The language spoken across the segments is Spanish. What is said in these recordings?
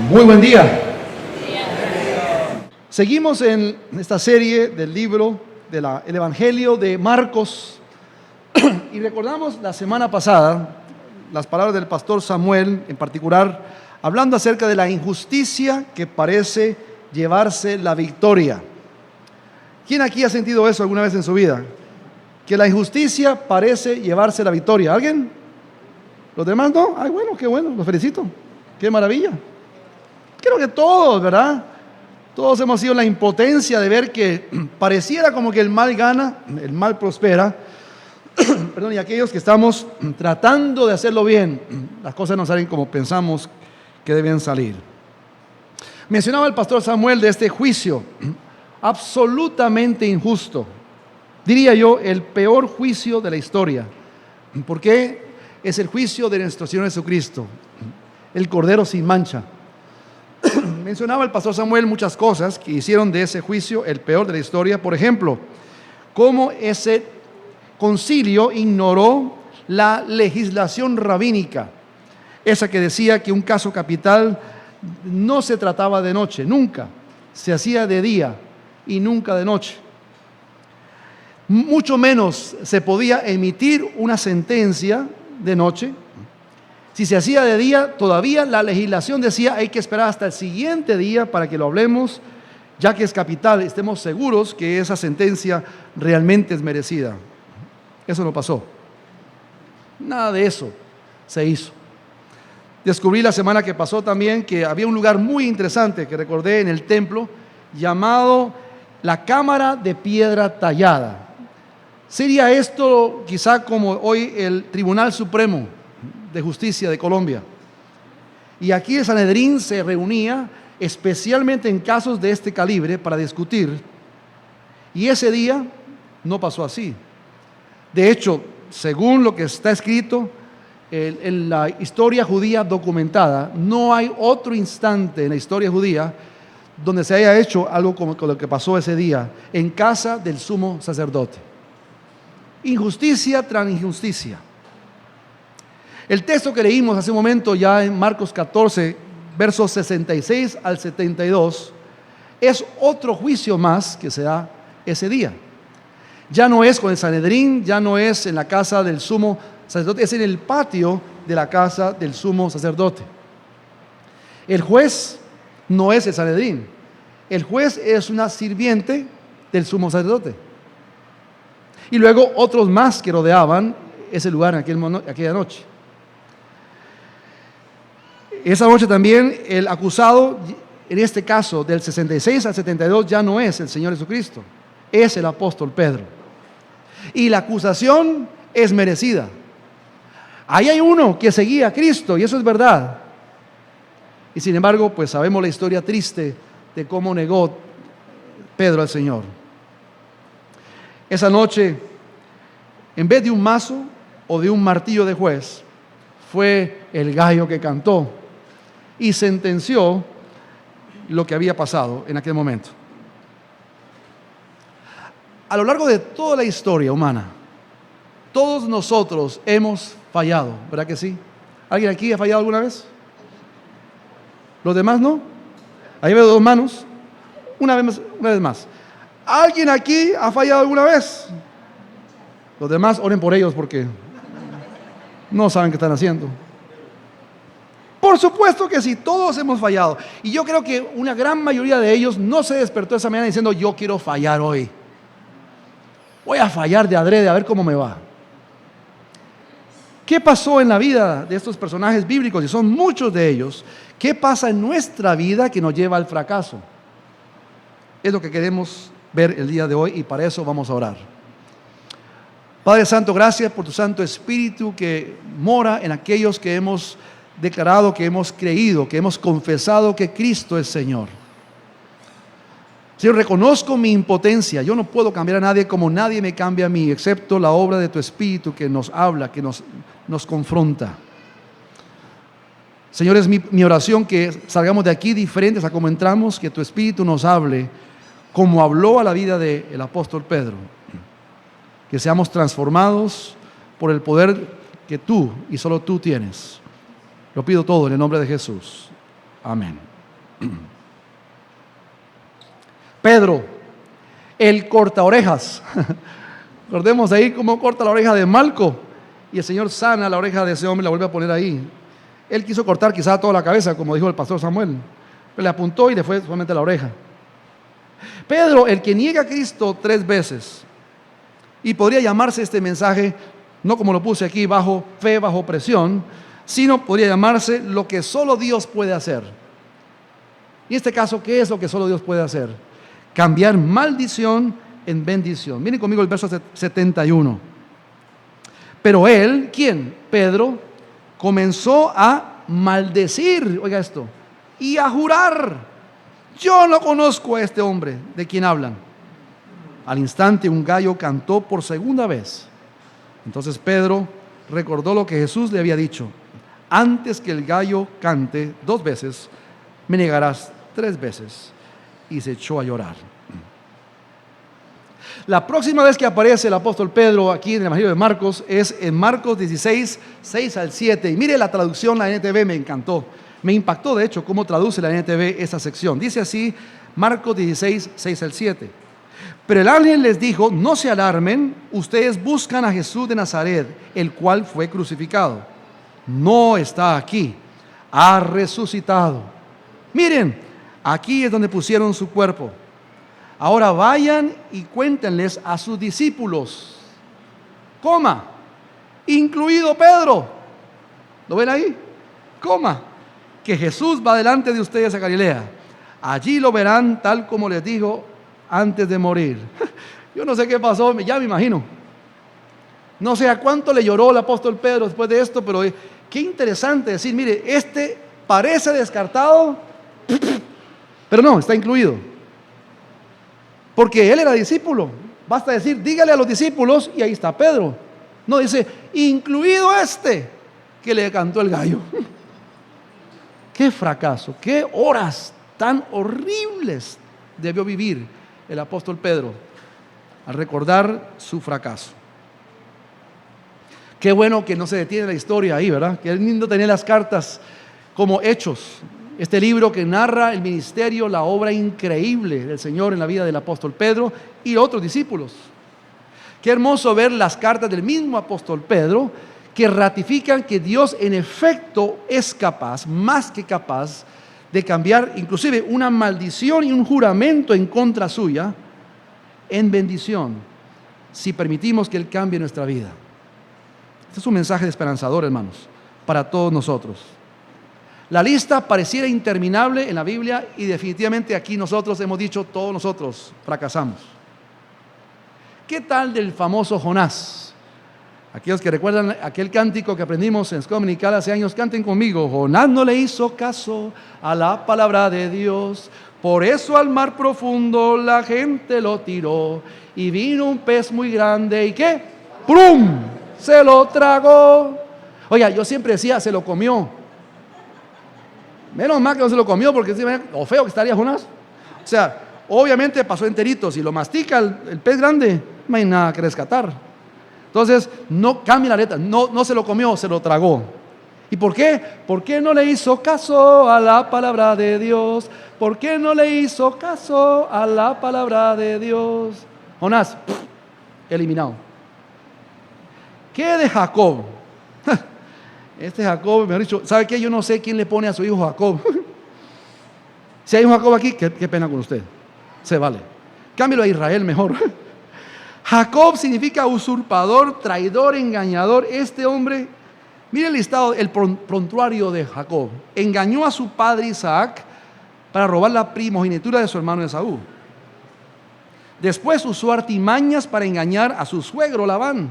Muy buen día. Seguimos en esta serie del libro del Evangelio de Marcos y recordamos la semana pasada las palabras del pastor Samuel, en particular, hablando acerca de la injusticia que parece llevarse la victoria. ¿Quién aquí ha sentido eso alguna vez en su vida? Que la injusticia parece llevarse la victoria. ¿Alguien? ¿Los demás no? Ay, bueno, qué bueno, los felicito. Qué maravilla. Creo que todos, ¿verdad? Todos hemos sido en la impotencia de ver que pareciera como que el mal gana, el mal prospera. Perdón, y aquellos que estamos tratando de hacerlo bien, las cosas no salen como pensamos que deben salir. Mencionaba el pastor Samuel de este juicio absolutamente injusto. Diría yo, el peor juicio de la historia. ¿Por qué? Es el juicio de nuestro Señor Jesucristo, el Cordero sin mancha. Mencionaba el pastor Samuel muchas cosas que hicieron de ese juicio el peor de la historia. Por ejemplo, cómo ese concilio ignoró la legislación rabínica, esa que decía que un caso capital no se trataba de noche, nunca, se hacía de día y nunca de noche. Mucho menos se podía emitir una sentencia de noche. Si se hacía de día, todavía la legislación decía hay que esperar hasta el siguiente día para que lo hablemos, ya que es capital, estemos seguros que esa sentencia realmente es merecida. Eso no pasó. Nada de eso se hizo. Descubrí la semana que pasó también que había un lugar muy interesante que recordé en el templo llamado la Cámara de Piedra Tallada. Sería esto quizá como hoy el Tribunal Supremo de Justicia de Colombia. Y aquí el Sanedrín se reunía especialmente en casos de este calibre para discutir. Y ese día no pasó así. De hecho, según lo que está escrito en la historia judía documentada, no hay otro instante en la historia judía donde se haya hecho algo como lo que pasó ese día en casa del sumo sacerdote. Injusticia tras injusticia. El texto que leímos hace un momento ya en Marcos 14, versos 66 al 72, es otro juicio más que se da ese día. Ya no es con el Sanedrín, ya no es en la casa del sumo sacerdote, es en el patio de la casa del sumo sacerdote. El juez no es el Sanedrín, el juez es una sirviente del sumo sacerdote. Y luego otros más que rodeaban ese lugar en aquella noche. Esa noche también el acusado, en este caso del 66 al 72, ya no es el Señor Jesucristo, es el apóstol Pedro. Y la acusación es merecida. Ahí hay uno que seguía a Cristo y eso es verdad. Y sin embargo, pues sabemos la historia triste de cómo negó Pedro al Señor. Esa noche, en vez de un mazo o de un martillo de juez, fue el gallo que cantó y sentenció lo que había pasado en aquel momento. A lo largo de toda la historia humana, todos nosotros hemos fallado, ¿verdad que sí? ¿Alguien aquí ha fallado alguna vez? ¿Los demás no? Ahí veo dos manos. Una vez más. ¿Alguien aquí ha fallado alguna vez? Los demás oren por ellos porque no saben qué están haciendo. Por supuesto que sí, todos hemos fallado. Y yo creo que una gran mayoría de ellos no se despertó esa mañana diciendo yo quiero fallar hoy. Voy a fallar de adrede a ver cómo me va. ¿Qué pasó en la vida de estos personajes bíblicos? Y son muchos de ellos. ¿Qué pasa en nuestra vida que nos lleva al fracaso? Es lo que queremos ver el día de hoy y para eso vamos a orar. Padre Santo, gracias por tu Santo Espíritu que mora en aquellos que hemos declarado, que hemos creído, que hemos confesado que Cristo es Señor. Señor, reconozco mi impotencia. Yo no puedo cambiar a nadie como nadie me cambia a mí, excepto la obra de tu Espíritu que nos habla, que nos confronta. Señor, es mi oración que salgamos de aquí diferentes a como entramos, que tu Espíritu nos hable como habló a la vida del apóstol Pedro. Que seamos transformados por el poder que tú y solo tú tienes. Lo pido todo en el nombre de Jesús. Amén. Pedro, el corta orejas. Recordemos ahí cómo corta la oreja de Malco y el Señor sana la oreja de ese hombre y la vuelve a poner ahí. Él quiso cortar quizá toda la cabeza, como dijo el pastor Samuel, pero le apuntó y le fue solamente la oreja. Pedro, el que niega a Cristo 3 veces, y podría llamarse este mensaje, no como lo puse aquí, bajo fe, bajo presión, sino podría llamarse lo que solo Dios puede hacer. Y en este caso, ¿qué es lo que solo Dios puede hacer? Cambiar maldición en bendición. Miren conmigo el verso 71. Pero él, ¿quién? Pedro, comenzó a maldecir, oiga esto, y a jurar: yo no conozco a este hombre de quien hablan. Al instante un gallo cantó por segunda vez. Entonces Pedro recordó lo que Jesús le había dicho: antes que el gallo cante 2 veces, me negarás 3 veces. Y se echó a llorar. La próxima vez que aparece el apóstol Pedro aquí en el Evangelio de Marcos es en Marcos 16, 6 al 7. Y mire la traducción, la NTV me encantó. Me impactó, de hecho, cómo traduce la NTV esa sección. Dice así, Marcos 16, 6 al 7. Pero el ángel les dijo: no se alarmen, ustedes buscan a Jesús de Nazaret, el cual fue crucificado. No está aquí, ha resucitado. Miren, aquí es donde pusieron su cuerpo. Ahora vayan y cuéntenles a sus discípulos, coma, incluido Pedro. ¿Lo ven ahí? Coma, que Jesús va delante de ustedes a Galilea. Allí lo verán tal como les dijo antes de morir. Yo no sé qué pasó, ya me imagino. No sé a cuánto le lloró el apóstol Pedro después de esto, pero qué interesante decir, mire, este parece descartado, pero no, está incluido. Porque él era discípulo. Basta decir, dígale a los discípulos, y ahí está Pedro. No, dice, incluido este que le cantó el gallo. Qué fracaso, qué horas tan horribles debió vivir el apóstol Pedro al recordar su fracaso. Qué bueno que no se detiene la historia ahí, ¿verdad? Qué lindo tener las cartas como Hechos. Este libro que narra el ministerio, la obra increíble del Señor en la vida del apóstol Pedro y otros discípulos. Qué hermoso ver las cartas del mismo apóstol Pedro que ratifican que Dios en efecto es capaz, más que capaz, de cambiar inclusive una maldición y un juramento en contra suya en bendición, si permitimos que Él cambie nuestra vida. Este es un mensaje esperanzador, hermanos, para todos nosotros. La lista pareciera interminable en la Biblia y definitivamente aquí nosotros hemos dicho, todos nosotros fracasamos. ¿Qué tal del famoso Jonás? Aquellos que recuerdan aquel cántico que aprendimos en escuela dominical hace años, canten conmigo. Jonás no le hizo caso a la palabra de Dios, por eso al mar profundo la gente lo tiró, y vino un pez muy grande, ¿y qué? ¡Prum! Se lo tragó. Oiga, yo siempre decía, se lo comió. Menos mal que no se lo comió, porque lo feo que estaría Jonás. O sea, obviamente pasó enterito. Si lo mastica el pez grande, no hay nada que rescatar. Entonces, no cambia la letra. No se lo comió, se lo tragó. ¿Y por qué? ¿Por qué no le hizo caso a la palabra de Dios? ¿Por qué no le hizo caso a la palabra de Dios? Jonás, eliminado. ¿Qué de Jacob? Este Jacob, me ha dicho, ¿sabe qué? Yo no sé quién le pone a su hijo Jacob. Si hay un Jacob aquí, qué pena con usted. Se vale. Cámbialo a Israel mejor. Jacob significa usurpador, traidor, engañador. Este hombre, mire el listado, el prontuario de Jacob. Engañó a su padre Isaac para robar la primogenitura de su hermano Esaú. Después usó artimañas para engañar a su suegro Labán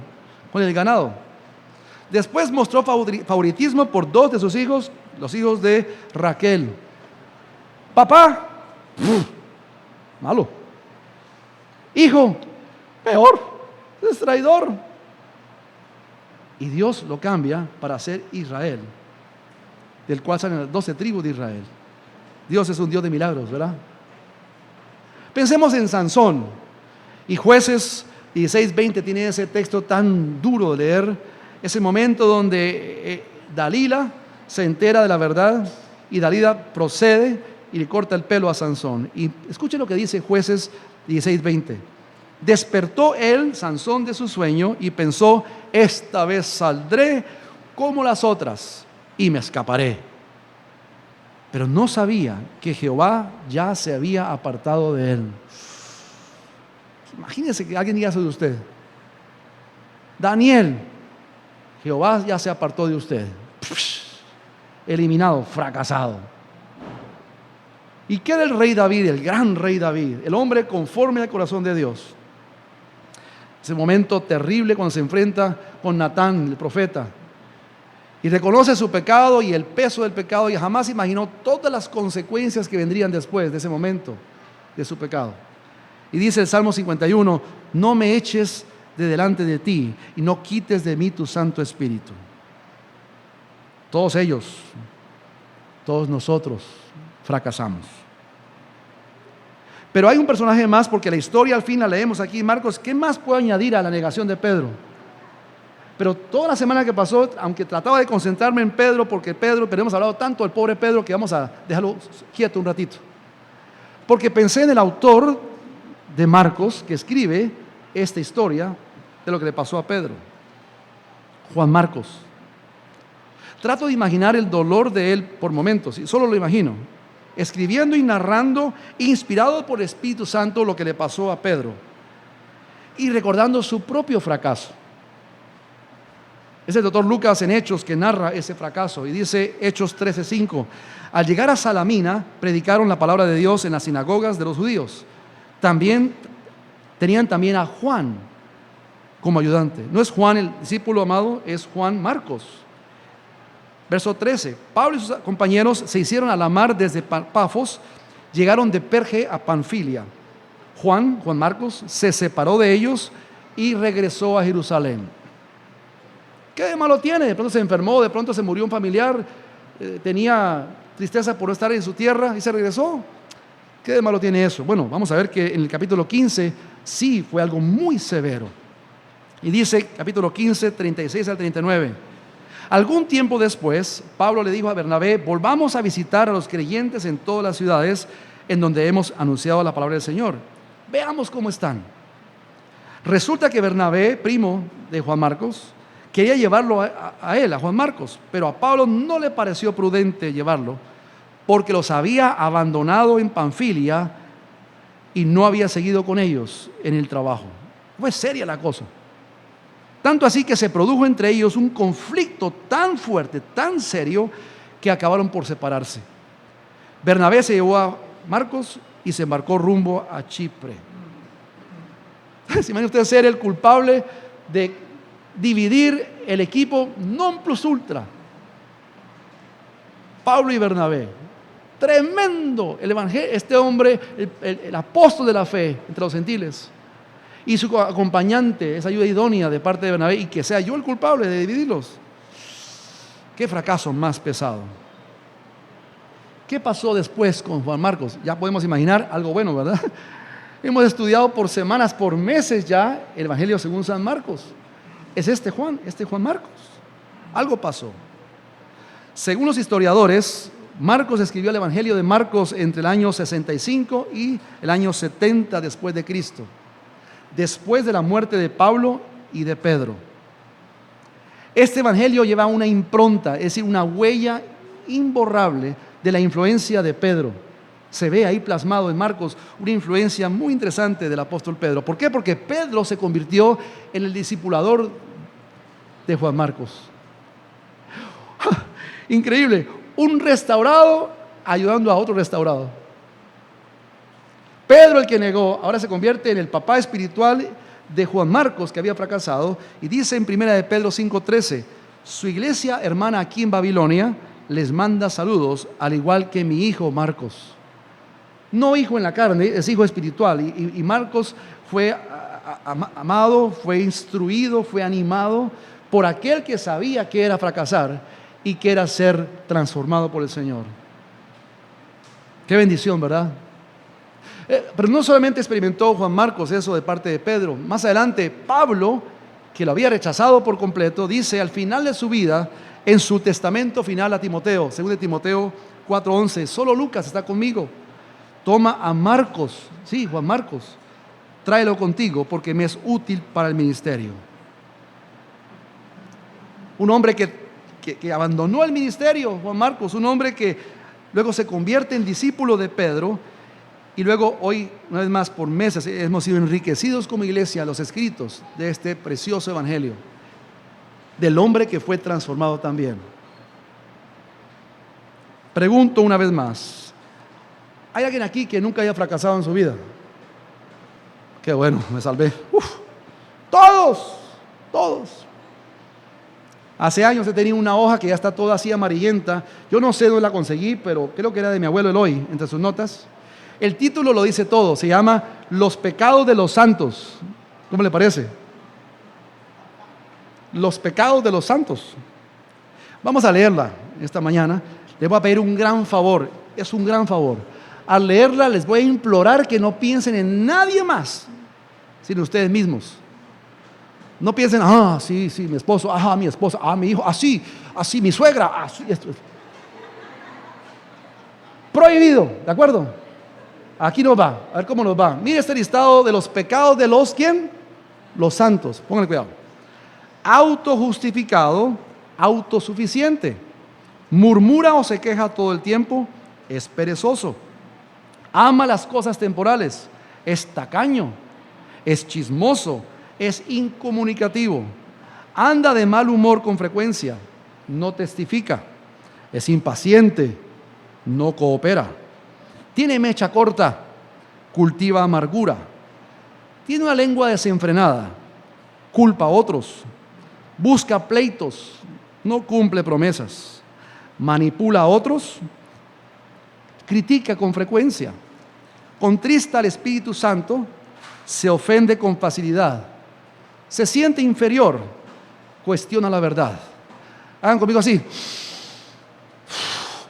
con el ganado. Después mostró favoritismo por 2 de sus hijos, los hijos de Raquel. Papá, malo. Hijo, peor, es traidor. Y Dios lo cambia para ser Israel, del cual salen las 12 tribus de Israel. Dios es un Dios de milagros, ¿verdad? Pensemos en Sansón. Y Jueces 16:20 tiene ese texto tan duro de leer. Ese momento donde Dalila se entera de la verdad y Dalila procede y le corta el pelo a Sansón. Y escuche lo que dice Jueces 16:20. Despertó él, Sansón, de su sueño y pensó: esta vez saldré como las otras y me escaparé. Pero no sabía que Jehová ya se había apartado de él. Imagínese que alguien diga eso de usted: Daniel, Jehová ya se apartó de usted. Eliminado, fracasado. ¿Y qué era el rey David, el gran rey David? El hombre conforme al corazón de Dios. Ese momento terrible cuando se enfrenta con Natán, el profeta, y reconoce su pecado y el peso del pecado, y jamás imaginó todas las consecuencias que vendrían después de ese momento de su pecado. Y dice el Salmo 51: no me eches de delante de ti y no quites de mí tu Santo Espíritu. Todos ellos, todos nosotros fracasamos. Pero hay un personaje más, porque la historia al fin la leemos aquí en Marcos. ¿Qué más puedo añadir a la negación de Pedro? Pero toda la semana que pasó, aunque trataba de concentrarme en Pedro, porque Pedro, pero hemos hablado tanto del pobre Pedro que vamos a dejarlo quieto un ratito. Porque pensé en el autor de Marcos que escribe esta historia de lo que le pasó a Pedro, Juan Marcos. Trato de imaginar el dolor de él por momentos, y solo lo imagino, escribiendo y narrando, inspirado por el Espíritu Santo, lo que le pasó a Pedro y recordando su propio fracaso. Es el doctor Lucas en Hechos que narra ese fracaso, y dice Hechos 13:5: al llegar a Salamina, predicaron la palabra de Dios en las sinagogas de los judíos. Tenían también a Juan como ayudante. No es Juan el discípulo amado, es Juan Marcos. Verso 13: Pablo y sus compañeros se hicieron a la mar desde Pafos, llegaron de Perge a Panfilia. Juan Marcos, se separó de ellos y regresó a Jerusalén. ¿Qué de malo tiene? De pronto se enfermó, de pronto se murió un familiar, tenía tristeza por no estar en su tierra y se regresó. ¿Qué de malo tiene eso? Bueno, vamos a ver que en el capítulo 15 sí fue algo muy severo. Y dice, capítulo 15, 36 al 39: algún tiempo después, Pablo le dijo a Bernabé: volvamos a visitar a los creyentes en todas las ciudades en donde hemos anunciado la palabra del Señor. Veamos cómo están. Resulta que Bernabé, primo de Juan Marcos, quería llevarlo a Juan Marcos, pero a Pablo no le pareció prudente llevarlo, porque los había abandonado en Panfilia y no había seguido con ellos en el trabajo. Fue seria la cosa. Tanto así que se produjo entre ellos un conflicto tan fuerte, tan serio, que acabaron por separarse. Bernabé se llevó a Marcos y se embarcó rumbo a Chipre. ¿Se imagina usted ser el culpable de dividir el equipo non plus ultra? Pablo y Bernabé. Tremendo el evangelio, este hombre, el apóstol de la fe entre los gentiles, y su acompañante, esa ayuda idónea de parte de Bernabé, y que sea yo el culpable de dividirlos. Qué fracaso más pesado. ¿Qué pasó después con Juan Marcos? Ya podemos imaginar algo bueno, ¿verdad? Hemos estudiado por semanas, por meses ya, el evangelio según San Marcos. Es este Juan Marcos. Algo pasó. Según los historiadores, Marcos escribió el evangelio de Marcos entre el año 65 y el año 70 después de Cristo, después de la muerte de Pablo y de Pedro. Este evangelio lleva una impronta, es decir, una huella imborrable de la influencia de Pedro. Se ve ahí plasmado en Marcos una influencia muy interesante del apóstol Pedro. ¿Por qué? Porque Pedro se convirtió en el discipulador de Juan Marcos. Increíble, un restaurado ayudando a otro restaurado. Pedro, el que negó, ahora se convierte en el papá espiritual de Juan Marcos, que había fracasado, y dice en 1 de Pedro 5:13: su iglesia hermana aquí en Babilonia les manda saludos, al igual que mi hijo Marcos. No hijo en la carne, es hijo espiritual, y Marcos fue amado, fue instruido, fue animado por aquel que sabía que era fracasar y que era ser transformado por el Señor. Qué bendición, ¿verdad? Pero no solamente experimentó Juan Marcos eso de parte de Pedro. Más adelante, Pablo, que lo había rechazado por completo, dice al final de su vida, en su testamento final a Timoteo, 2 Timoteo 4:11, solo Lucas está conmigo. Toma a Marcos, sí, Juan Marcos, tráelo contigo porque me es útil para el ministerio. Un hombre que abandonó el ministerio, Juan Marcos, un hombre que luego se convierte en discípulo de Pedro, y luego hoy, una vez más, por meses hemos sido enriquecidos como iglesia los escritos de este precioso evangelio, del hombre que fue transformado también. Pregunto una vez más, ¿hay alguien aquí que nunca haya fracasado en su vida? Qué bueno, me salvé. Todos. Hace años he tenido una hoja que ya está toda así amarillenta. Yo no sé dónde la conseguí, pero creo que era de mi abuelo Eloy, entre sus notas. El título lo dice todo, se llama Los pecados de los santos. ¿Cómo le parece? Los pecados de los santos. Vamos a leerla esta mañana. Les voy a pedir un gran favor, es un gran favor. Al leerla les voy a implorar que no piensen en nadie más, sino ustedes mismos. No piensen, sí, mi esposo, mi esposa, mi hijo, así, mi suegra, así, esto. Prohibido, ¿de acuerdo? Aquí nos va, a ver cómo nos va. Mire este listado de los pecados de los, ¿quién? Los santos, pónganle cuidado. Autojustificado, autosuficiente, murmura o se queja todo el tiempo, es perezoso, ama las cosas temporales, es tacaño, es chismoso, es incomunicativo, anda de mal humor con frecuencia, no testifica, es impaciente, no coopera, tiene mecha corta, cultiva amargura, tiene una lengua desenfrenada, culpa a otros, busca pleitos, no cumple promesas, manipula a otros, critica con frecuencia, contrista al Espíritu Santo, se ofende con facilidad, se siente inferior, cuestiona la verdad. Hagan conmigo así.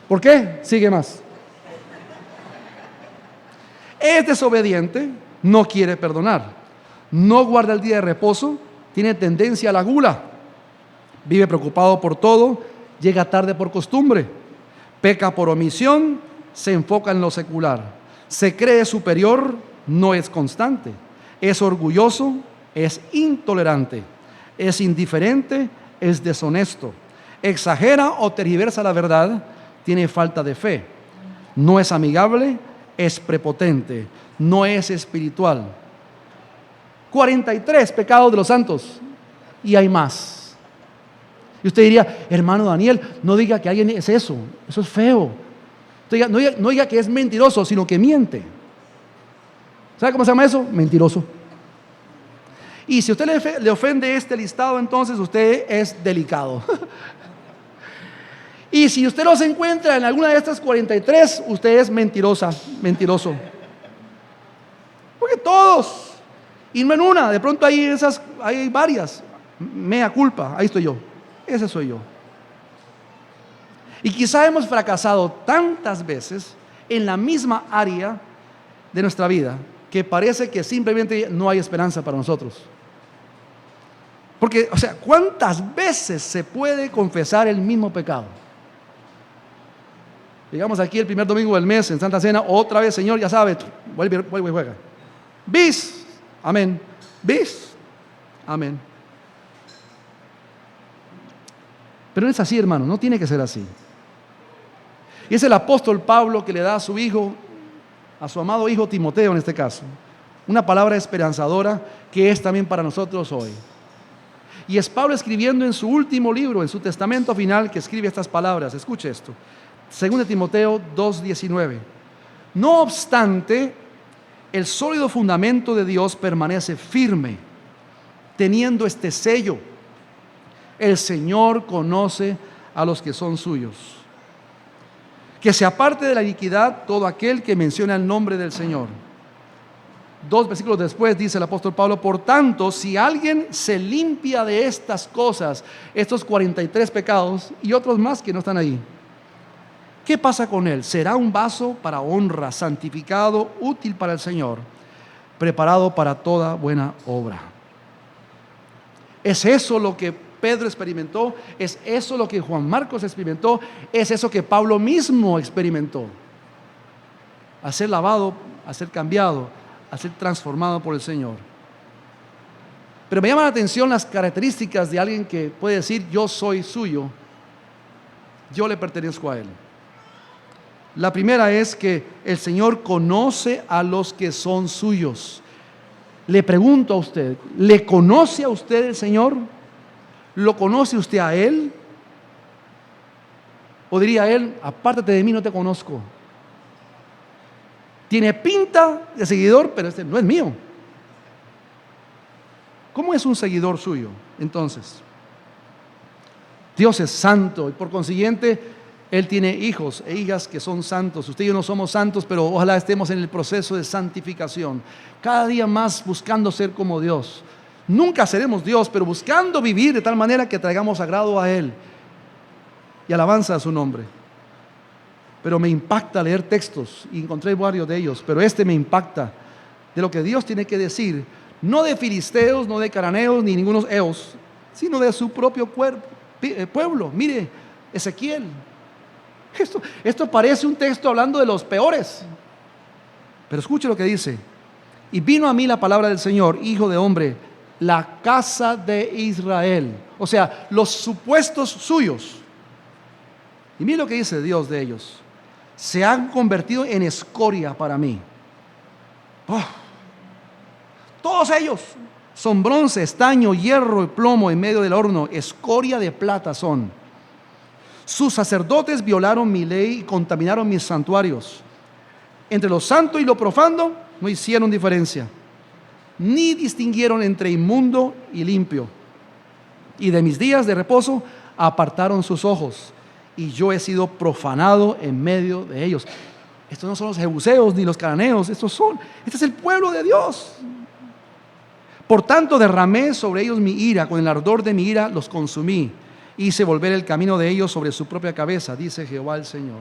¿Por qué? Sigue más. Es desobediente, no quiere perdonar, no guarda el día de reposo, tiene tendencia a la gula, vive preocupado por todo, llega tarde por costumbre, peca por omisión, se enfoca en lo secular, se cree superior, no es constante, es orgulloso, es intolerante, es indiferente, es deshonesto, exagera o tergiversa la verdad, tiene falta de fe, no es amigable, es prepotente, no es espiritual. 43 pecados de los santos y hay más. Y usted diría, hermano Daniel, no diga que alguien es eso es feo. No diga que es mentiroso, sino que miente. ¿Sabe cómo se llama eso? Mentiroso. Y si usted le ofende este listado, entonces usted es delicado. Y si usted los encuentra en alguna de estas 43, usted es mentiroso. Porque todos, y no en una, de pronto hay varias. Mea culpa, ahí estoy yo. Ese soy yo. Y quizá hemos fracasado tantas veces en la misma área de nuestra vida que parece que simplemente no hay esperanza para nosotros. Porque, ¿cuántas veces se puede confesar el mismo pecado? Llegamos aquí el primer domingo del mes en Santa Cena, otra vez, Señor, ya sabes, vuelve y juega. Bis, amén. Bis, amén. Pero no es así, hermano, no tiene que ser así. Y es el apóstol Pablo que le da a su hijo, a su amado hijo Timoteo en este caso, una palabra esperanzadora que es también para nosotros hoy. Y es Pablo escribiendo en su último libro, en su testamento final, que escribe estas palabras. Escuche esto. 2 Timoteo 2:19. No obstante, el sólido fundamento de Dios permanece firme, teniendo este sello: el Señor conoce a los que son suyos. Que se aparte de la iniquidad todo aquel que menciona el nombre del Señor. 2 versículos después dice el apóstol Pablo: por tanto, si alguien se limpia de estas cosas, estos 43 pecados y otros más que no están ahí, ¿qué pasa con él? Será un vaso para honra, santificado, útil para el Señor, preparado para toda buena obra. ¿Es eso lo que Pedro experimentó, es eso lo que Juan Marcos experimentó, es eso que Pablo mismo experimentó. A ser lavado, a ser cambiado, a ser transformado por el Señor. Pero me llama la atención las características de alguien que puede decir: yo soy suyo, yo le pertenezco a Él. La primera es que el Señor conoce a los que son suyos. Le pregunto a usted, ¿le conoce a usted el Señor? ¿Lo conoce usted a Él? ¿O diría Él: apártate de mí, no te conozco? Tiene pinta de seguidor, pero este no es mío. ¿Cómo es un seguidor suyo? Entonces, Dios es santo y por consiguiente Él tiene hijos e hijas que son santos. Usted y yo no somos santos, pero ojalá estemos en el proceso de santificación, cada día más buscando ser como Dios. Nunca seremos Dios, pero buscando vivir de tal manera que traigamos agrado a Él y alabanza a su nombre. Pero me impacta leer textos, y encontré varios de ellos, pero este me impacta, de lo que Dios tiene que decir, no de filisteos, no de cananeos, ni ningunos eos, sino de su propio pueblo. Mire, Ezequiel. Esto parece un texto hablando de los peores, pero escuche lo que dice: y vino a mí la palabra del Señor, hijo de hombre, la casa de Israel, o sea, los supuestos suyos. Y mire lo que dice Dios de ellos: se han convertido en escoria para mí. Todos ellos son bronce, estaño, hierro y plomo en medio del horno, escoria de plata son. Sus sacerdotes violaron mi ley y contaminaron mis santuarios. Entre lo santo y lo profano no hicieron diferencia, ni distinguieron entre inmundo y limpio. Y de mis días de reposo apartaron sus ojos, y yo he sido profanado en medio de ellos. Estos no son los jebuseos ni los cananeos, este es el pueblo de Dios. Por tanto derramé sobre ellos mi ira, con el ardor de mi ira los consumí. Hice volver el camino de ellos sobre su propia cabeza, dice Jehová el Señor.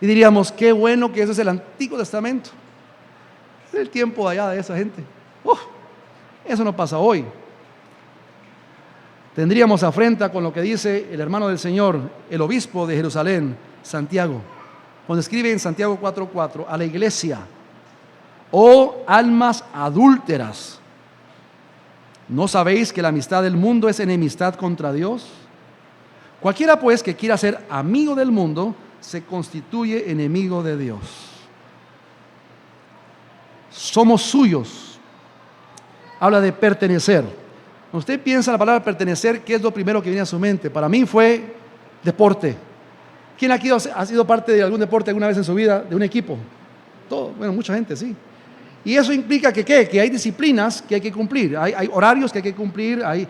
Y diríamos: qué bueno que ese es el Antiguo Testamento. Es el tiempo de allá de esa gente. Eso no pasa hoy. Tendríamos afrenta con lo que dice el hermano del Señor, el obispo de Jerusalén, Santiago, cuando escribe en Santiago 4:4 a la iglesia: oh almas adúlteras, ¿no sabéis que la amistad del mundo es enemistad contra Dios? Cualquiera pues que quiera ser amigo del mundo se constituye enemigo de Dios. Somos suyos. Habla de pertenecer. Cuando usted piensa en la palabra pertenecer, ¿qué es lo primero que viene a su mente? Para mí fue deporte. ¿Quién aquí ha sido parte de algún deporte alguna vez en su vida, de un equipo? Bueno, mucha gente, sí. Y eso implica que hay disciplinas que hay que cumplir, hay horarios que hay que cumplir, hay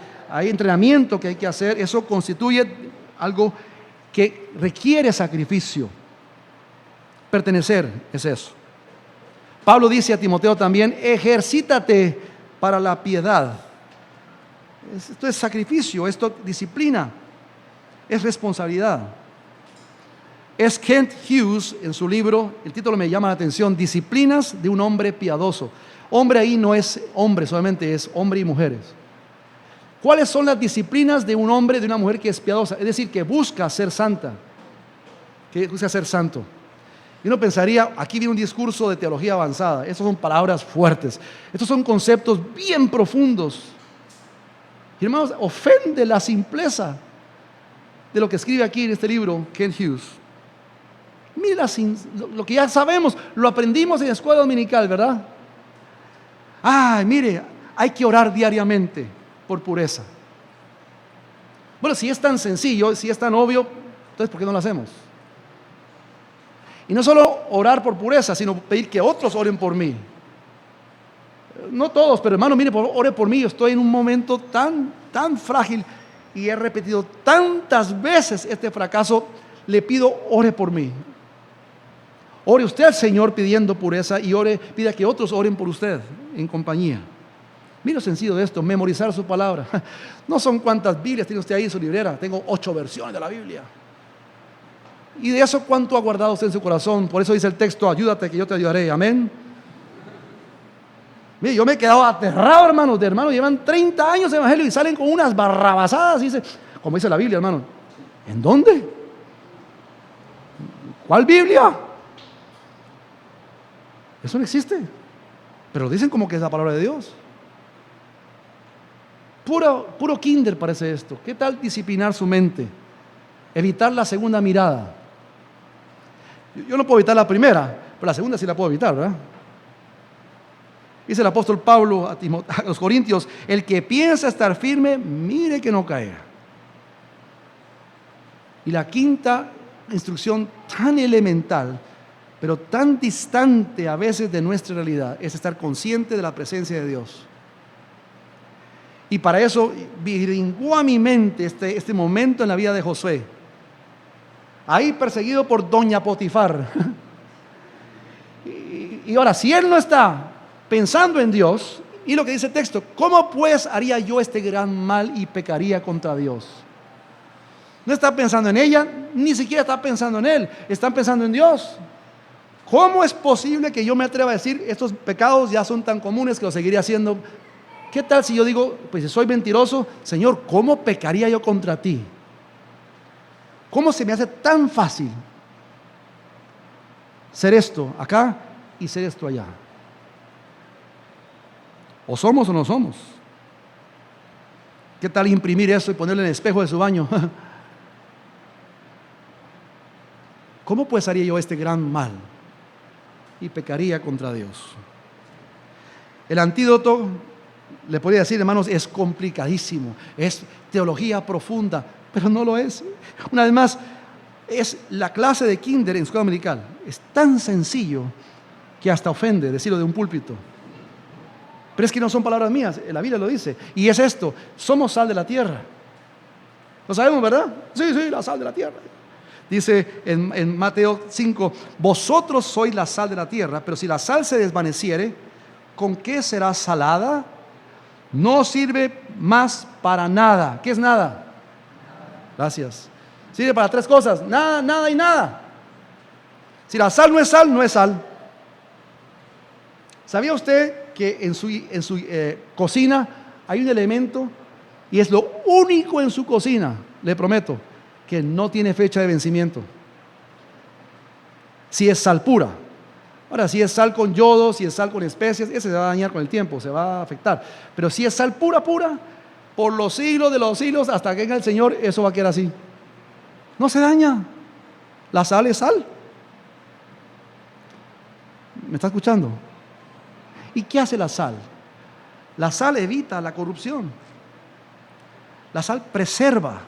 entrenamiento que hay que hacer. Eso constituye algo que requiere sacrificio. Pertenecer es eso. Pablo dice a Timoteo también: ejercítate para la piedad. Esto es sacrificio, esto es disciplina, es responsabilidad. Es Kent Hughes en su libro, el título me llama la atención: Disciplinas de un hombre piadoso. Hombre ahí no es hombre solamente, es hombre y mujeres. ¿Cuáles son las disciplinas de un hombre, de una mujer que es piadosa? Es decir, que busca ser santa, que busca ser santo. Y uno pensaría: aquí viene un discurso de teología avanzada. Estas son palabras fuertes, estos son conceptos bien profundos. Y hermanos, ofende la simpleza de lo que escribe aquí en este libro Kent Hughes. Mira lo que ya sabemos, lo aprendimos en la escuela dominical, ¿verdad? Mire, hay que orar diariamente por pureza. Bueno, si es tan sencillo, si es tan obvio, entonces ¿por qué no lo hacemos? Y no solo orar por pureza, sino pedir que otros oren por mí. No todos, pero hermano, mire, ore por mí. Yo estoy en un momento tan frágil y he repetido tantas veces este fracaso. Le pido, ore por mí. Ore usted al Señor pidiendo pureza y pida que otros oren por usted en compañía. Mire lo sencillo de esto: memorizar su palabra. No son cuántas Biblias tiene usted ahí en su librera. Tengo 8 versiones de la Biblia. Y de eso, ¿cuánto ha guardado usted en su corazón? Por eso dice el texto: ayúdate que yo te ayudaré. Amén. Mire, yo me he quedado aterrado, hermanos, de hermanos, llevan 30 años de evangelio y salen con unas barrabasadas, dice, como dice la Biblia, hermano. ¿En dónde? ¿Cuál Biblia? Eso no existe. Pero lo dicen como que es la palabra de Dios. Puro kinder parece esto. ¿Qué tal disciplinar su mente? Evitar la segunda mirada. Yo no puedo evitar la primera, pero la segunda sí la puedo evitar, ¿verdad? Dice el apóstol Pablo a los Corintios, el que piensa estar firme, mire que no caiga. Y la quinta instrucción tan elemental, pero tan distante a veces de nuestra realidad, es estar consciente de la presencia de Dios. Y para eso vingó a mi mente este momento en la vida de Josué. Ahí perseguido por doña Potifar. Y ahora, si él no está pensando en Dios, y lo que dice el texto, ¿cómo pues haría yo este gran mal y pecaría contra Dios? No está pensando en ella, ni siquiera está pensando en él, están pensando en Dios. ¿Cómo es posible que yo me atreva a decir, estos pecados ya son tan comunes que los seguiré haciendo? ¿Qué tal si yo digo, pues si soy mentiroso, Señor, ¿cómo pecaría yo contra ti? ¿Cómo se me hace tan fácil ser esto acá y ser esto allá? ¿O somos o no somos? ¿Qué tal imprimir eso y ponerlo en el espejo de su baño? ¿Cómo pues haría yo este gran mal y pecaría contra Dios? El antídoto, le podría decir, hermanos, es complicadísimo, es teología profunda, pero no lo es. Una vez más, es la clase de kinder en escuela dominical. Es tan sencillo que hasta ofende decirlo de un púlpito. Pero es que no son palabras mías, la Biblia lo dice. Y es esto, somos sal de la tierra. ¿Lo sabemos, verdad? Sí, la sal de la tierra. Dice en Mateo 5, vosotros sois la sal de la tierra, pero si la sal se desvaneciere, ¿con qué será salada? No sirve más para nada. ¿Qué es nada? Gracias. Sirve para tres cosas, nada, nada y nada. Si la sal no es sal, no es sal. ¿Sabía usted que en su cocina hay un elemento y es lo único en su cocina, le prometo, que no tiene fecha de vencimiento? Si es sal pura. Ahora, si es sal con yodo, si es sal con especias, ese se va a dañar con el tiempo, se va a afectar. Pero si es sal pura, por los siglos de los siglos, hasta que venga el Señor, eso va a quedar así. No se daña. La sal es sal. ¿Me está escuchando? ¿Y qué hace la sal? La sal evita la corrupción. La sal preserva.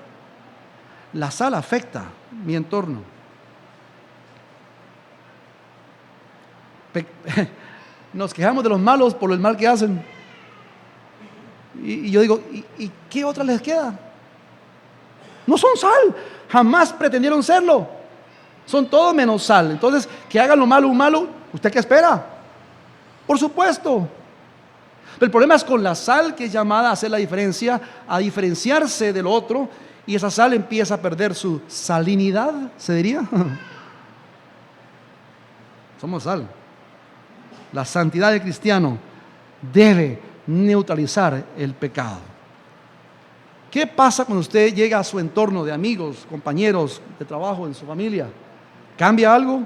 La sal afecta mi entorno. Nos quejamos de los malos por el mal que hacen. Y yo digo, ¿y qué otra les queda? No son sal. Jamás pretendieron serlo. Son todo menos sal. Entonces, que hagan lo malo un malo, ¿usted qué espera? Por supuesto. Pero el problema es con la sal, que es llamada a hacer la diferencia, a diferenciarse del otro, y esa sal empieza a perder su salinidad, ¿se diría? Somos sal. La santidad del cristiano debe neutralizar el pecado. ¿Qué pasa cuando usted llega a su entorno de amigos, compañeros de trabajo, en su familia? ¿Cambia algo?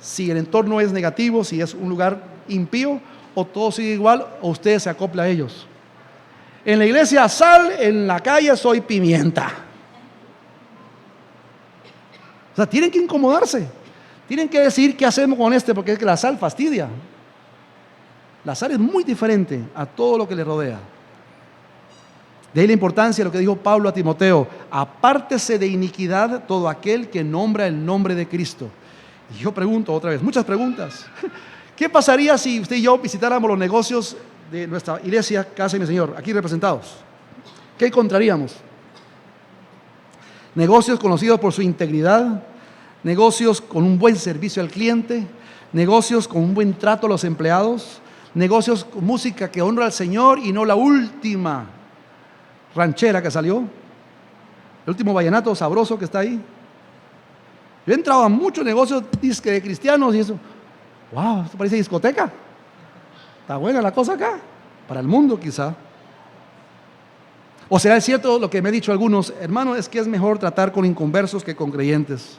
Si el entorno es negativo, si es un lugar impío, o todo sigue igual, o usted se acopla a ellos. En la iglesia sal, en la calle soy pimienta. O sea, tienen que incomodarse. Tienen que decir qué hacemos con porque es que la sal fastidia. La sal es muy diferente a todo lo que le rodea. De ahí la importancia de lo que dijo Pablo a Timoteo: apártese de iniquidad todo aquel que nombra el nombre de Cristo. Y yo pregunto otra vez, muchas preguntas. ¿Qué pasaría si usted y yo visitáramos los negocios de nuestra iglesia, Casa de mi Señor, aquí representados? ¿Qué encontraríamos? Negocios conocidos por su integridad, negocios con un buen servicio al cliente, negocios con un buen trato a los empleados, negocios con música que honra al Señor y no la última ranchera que salió, el último vallenato sabroso que está ahí. Yo he entrado a muchos negocios de cristianos y eso, wow, esto parece discoteca. Está buena la cosa acá, para el mundo quizá. ¿O será cierto lo que me han dicho algunos, hermano, es que es mejor tratar con inconversos que con creyentes?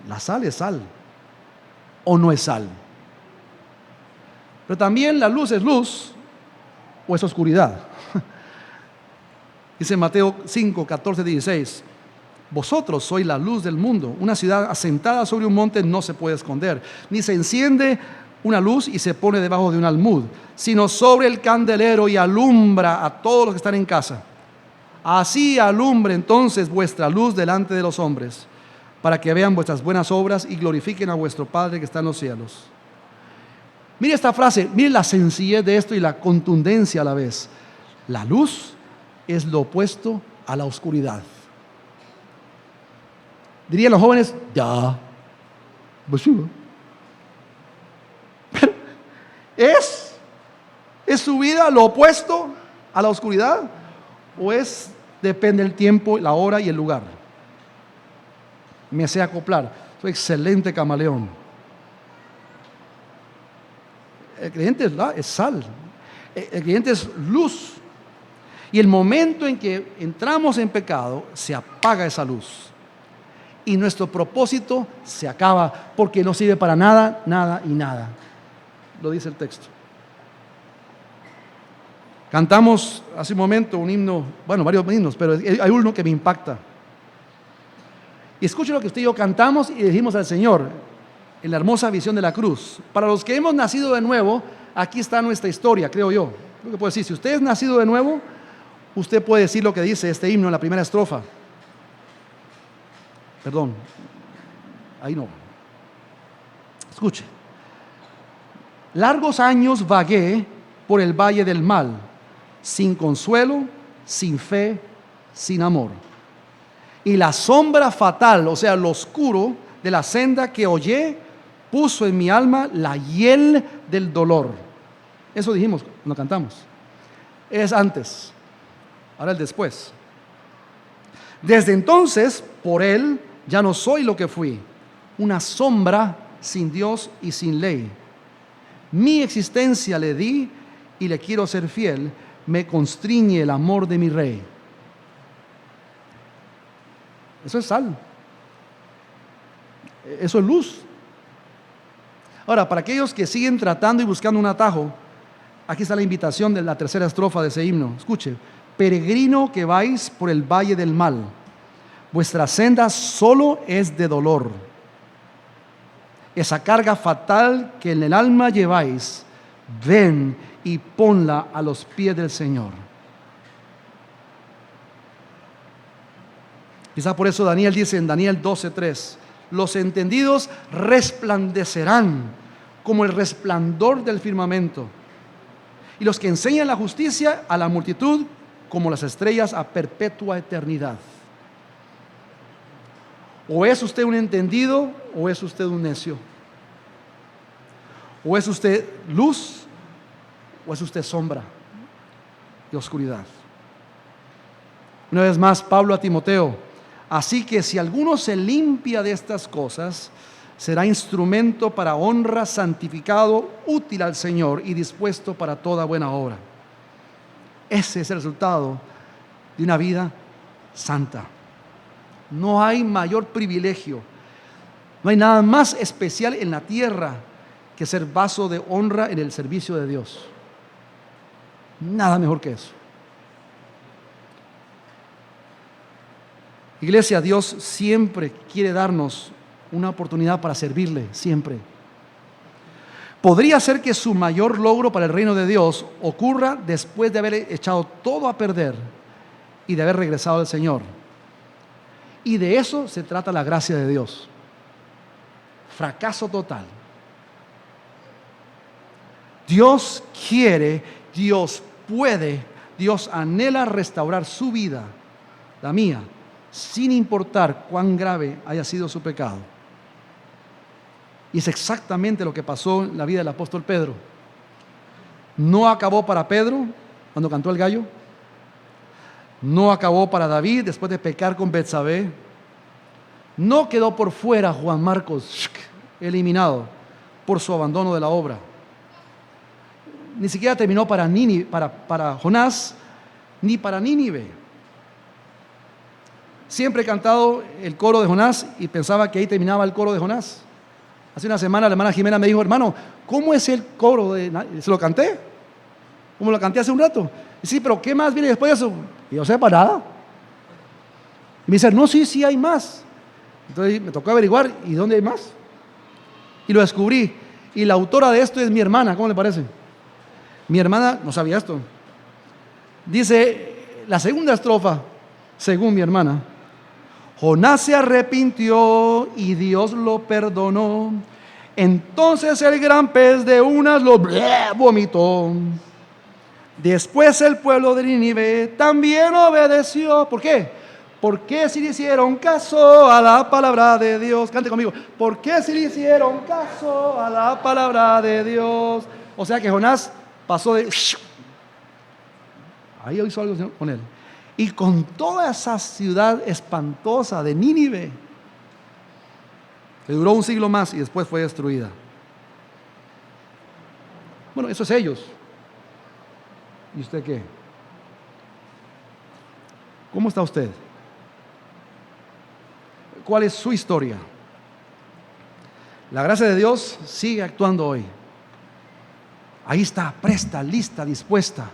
La sal es sal, o no es sal. Pero también la luz es luz, o es oscuridad. Dice Mateo 5, 14, 16, vosotros sois la luz del mundo. Una ciudad asentada sobre un monte no se puede esconder, ni se enciende una luz y se pone debajo de un almud, sino sobre el candelero y alumbra a todos los que están en casa. Así alumbre entonces vuestra luz delante de los hombres, para que vean vuestras buenas obras y glorifiquen a vuestro Padre que está en los cielos. Mire esta frase, mire la sencillez de esto y la contundencia a la vez. La luz es lo opuesto a la oscuridad. Dirían los jóvenes, ya, pues sí, ¿no? Pero ¿es su vida lo opuesto a la oscuridad? ¿O depende del tiempo, la hora y el lugar? Me sé acoplar, soy excelente camaleón. El creyente es sal, el creyente es luz. Y el momento en que entramos en pecado, se apaga esa luz. Y nuestro propósito se acaba porque no sirve para nada, nada y nada. Lo dice el texto. Cantamos hace un momento un himno, bueno, varios himnos, pero hay uno que me impacta. Y escuche lo que usted y yo cantamos y dijimos al Señor en la hermosa visión de la cruz. Para los que hemos nacido de nuevo, aquí está nuestra historia, creo yo. Lo que puedo decir, si usted es nacido de nuevo, usted puede decir lo que dice este himno en la primera estrofa. Perdón, ahí no. Escuche. Largos años vagué por el valle del mal, sin consuelo, sin fe, sin amor. Y la sombra fatal, o sea, lo oscuro de la senda que hollé, puso en mi alma la hiel del dolor. Eso dijimos cuando cantamos. Es antes, ahora el después. Desde entonces, por él, ya no soy lo que fui, una sombra sin Dios y sin ley. Mi existencia le di y le quiero ser fiel, me constriñe el amor de mi rey. Eso es sal. Eso es luz. Ahora, para aquellos que siguen tratando y buscando un atajo, aquí está la invitación de la tercera estrofa de ese himno. Escuche, peregrino que vais por el valle del mal, vuestra senda solo es de dolor. Esa carga fatal que en el alma lleváis, ven y ponla a los pies del Señor. Quizá por eso Daniel dice en Daniel 12:3, los entendidos resplandecerán como el resplandor del firmamento, y los que enseñan la justicia a la multitud como las estrellas a perpetua eternidad. O es usted un entendido o es usted un necio. O es usted luz o es usted sombra y oscuridad. Una vez más, Pablo a Timoteo, así que si alguno se limpia de estas cosas, será instrumento para honra, santificado, útil al Señor y dispuesto para toda buena obra. Ese es el resultado de una vida santa. No hay mayor privilegio, no hay nada más especial en la tierra que ser vaso de honra en el servicio de Dios. Nada mejor que eso. Iglesia, Dios siempre quiere darnos una oportunidad para servirle, siempre. Podría ser que su mayor logro para el reino de Dios ocurra después de haber echado todo a perder y de haber regresado al Señor. Y de eso se trata la gracia de Dios. Fracaso total. Dios quiere, Dios puede, Dios anhela restaurar su vida, la mía, sin importar cuán grave haya sido su pecado. Y es exactamente lo que pasó en la vida del apóstol Pedro. No acabó para Pedro cuando cantó el gallo. No acabó para David después de pecar con Betsabé. No quedó por fuera Juan Marcos, eliminado. por su abandono de la obra. Ni siquiera terminó para Jonás, ni para Nínive. Siempre he cantado el coro de Jonás y pensaba que ahí terminaba el coro de Jonás. Hace una semana la hermana Jimena me dijo: hermano, ¿cómo es el coro de...? Se lo canté, como lo canté hace un rato. Y sí, pero ¿qué más viene después de eso? Y yo sepa nada. Y me dice: no, sí hay más. Entonces me tocó averiguar, ¿y dónde hay más? Y lo descubrí. Y la autora de esto es mi hermana. ¿Cómo le parece? Mi hermana no sabía esto. Dice la segunda estrofa, según mi hermana: Jonás se arrepintió y Dios lo perdonó. Entonces el gran pez de unas lo vomitó. Después el pueblo de Nínive también obedeció. ¿Por qué? ¿Por qué si le hicieron caso a la palabra de Dios? Cante conmigo. ¿Por qué si le hicieron caso a la palabra de Dios? O sea que Jonás pasó de... Ahí hizo algo con él. Y con toda esa ciudad espantosa de Nínive, que duró un siglo más y después fue destruida. Bueno, eso es ellos. ¿Y usted qué? ¿Cómo está usted? ¿Cuál es su historia? La gracia de Dios sigue actuando hoy. Ahí está, presta, lista, dispuesta.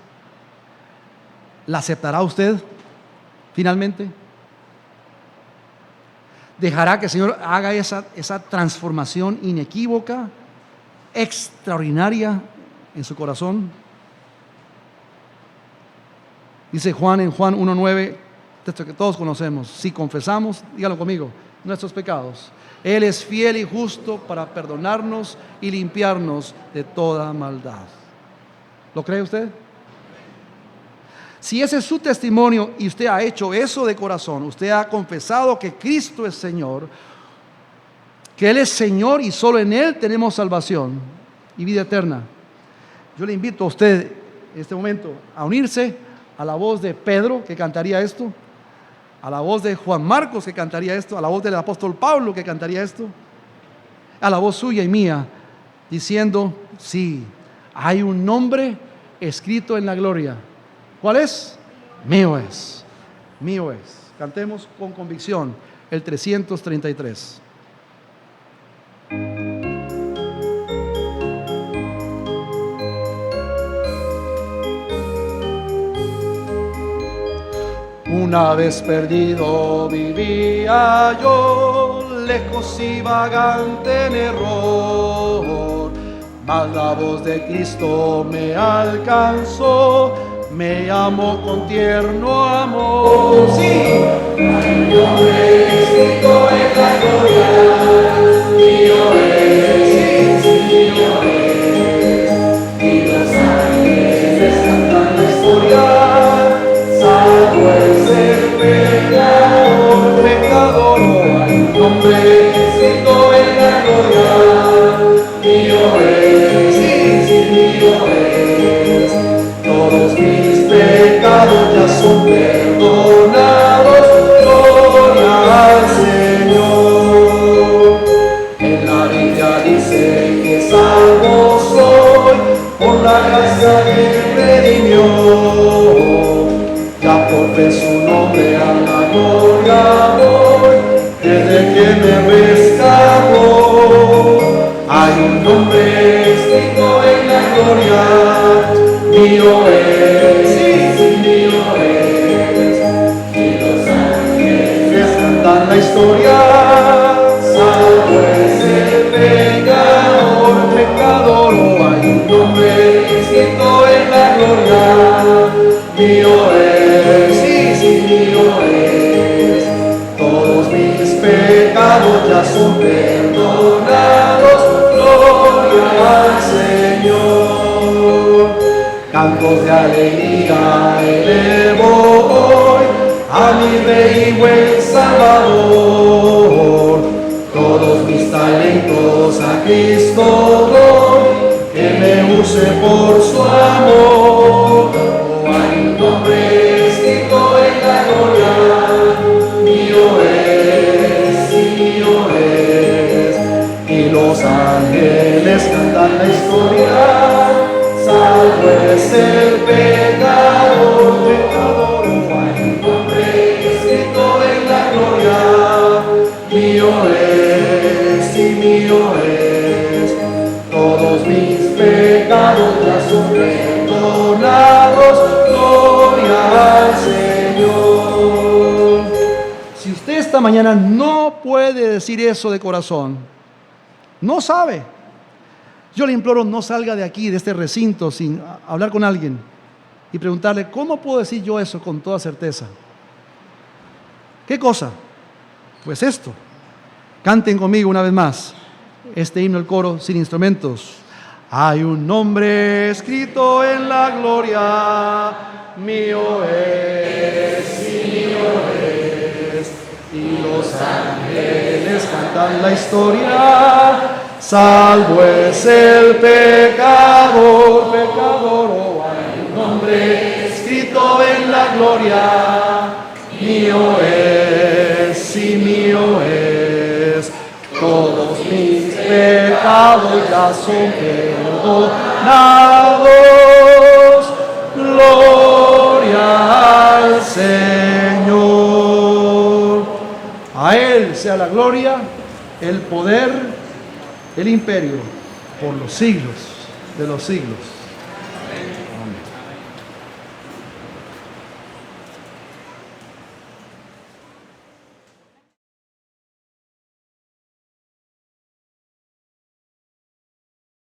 ¿La aceptará usted finalmente? ¿Dejará que el Señor haga esa transformación inequívoca, extraordinaria en su corazón? Dice Juan en Juan 1:9, texto que todos conocemos: si confesamos, dígalo conmigo, nuestros pecados, Él es fiel y justo para perdonarnos y limpiarnos de toda maldad. ¿Lo cree usted? Si ese es su testimonio y usted ha hecho eso de corazón, usted ha confesado que Cristo es Señor, que Él es Señor y solo en Él tenemos salvación y vida eterna, yo le invito a usted en este momento a unirse a la voz de Pedro, que cantaría esto, a la voz de Juan Marcos, que cantaría esto, a la voz del apóstol Pablo, que cantaría esto, a la voz suya y mía, diciendo: sí, hay un nombre escrito en la gloria. ¿Cuál es? Mío es, mío es. Cantemos con convicción el 333. Una vez perdido vivía yo, lejos y vagante en error, mas la voz de Cristo me alcanzó, me llamó con tierno amor. Sí, hay un nombre escrito en la gloria, mío es, sí, mío es, y los ángeles cantan la historia, salvo el ser pecador, pecador. Hay un nombre escrito en la gloria, mío es, sí, mío es, todos mis pecados ya son perdonados, gloria al Señor. En la Biblia dice que salvo soy, por la gracia que me redimió, ya por fe su nombre a la gloria voy, desde que me rescató. Hay un nombre escrito en la gloria, mío es, sí, mío es, y los ángeles cantan la historia, salvo ese pecador, pecador. Hay un nombre escrito en la gloria, mío es, sí, mío es, todos mis pecados ya son perdonados, gloria al Señor. Cantos de alegría elevo hoy a mi Rey y buen Salvador, todos mis talentos a Cristo doy, que me use por su amor. Hay un nombre escrito en la gloria, mío es, sí, mío es, y los ángeles la historia, salvo es el pecador, pecador, hay un nombre escrito en la gloria, mío es y mío es, todos mis pecados ya son perdonados, gloria al Señor. Si usted esta mañana no puede decir eso de corazón, no sabe, yo le imploro, no salga de aquí, de este recinto, sin hablar con alguien y preguntarle, ¿cómo puedo decir yo eso con toda certeza? ¿Qué cosa? Pues esto. Canten conmigo una vez más este himno, el coro, sin instrumentos. Hay un nombre escrito en la gloria, mío es y mío es, y los ángeles cantan la historia, salvo es el pecador, pecador, oh, hay un nombre escrito en la gloria, mío es y mío es, todos mis pecados ya son perdonados, gloria al Señor. A Él sea la gloria, el poder, el imperio, por los siglos de los siglos.